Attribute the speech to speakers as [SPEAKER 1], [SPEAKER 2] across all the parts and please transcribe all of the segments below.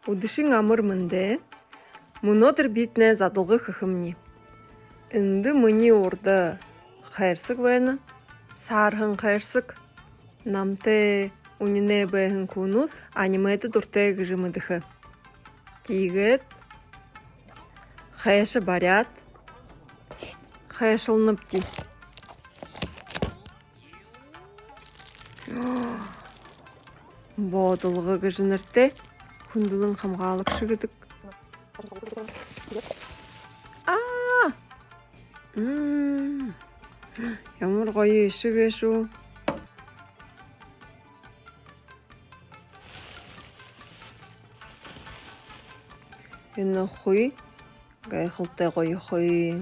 [SPEAKER 1] Удышин амар мынде. Мунодыр битне задылгы хыхымни. Инды мыни урда хайрсык байна. Сархын хайрсык. Намте унине бэхын кунут аниметы дурте гыжымыдыхы. Тигет. Хайшы барят. Хайшылныпти. Бодылғы гыжынырте. Күнділін қамғалық шыгыдық. Ямар гоё шыгэ шу. Энэ хуй. Гайхылтай гоё хуй.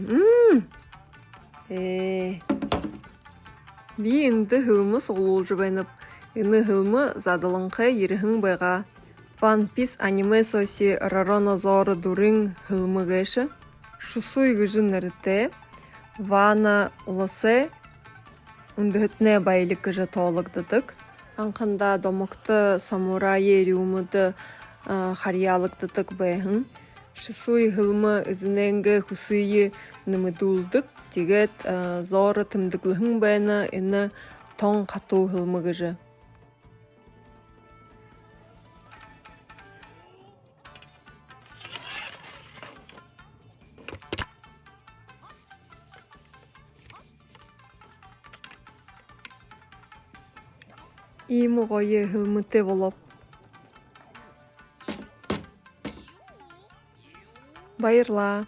[SPEAKER 1] Би инді хылмы соғылуылжы байнып. Іні хылмы задылыңқы еріхің байға. One Piece аниме соси Ророна Зоро дурин хылмы гэші. Шусуй гыжын нырыте. Вана уласы. Үндігітіне байлық гыжы толықдыдық. Анқында домықты самурайы рюмыды хариялықдыдық байхын. Шусуй хылмы үзіненгі хусуйы нымыдулдық. Тегет Зоро тымдықлығын байна іні тоң қату хылмы гыжы. Ийм гоё хылмыте болып. Байырла.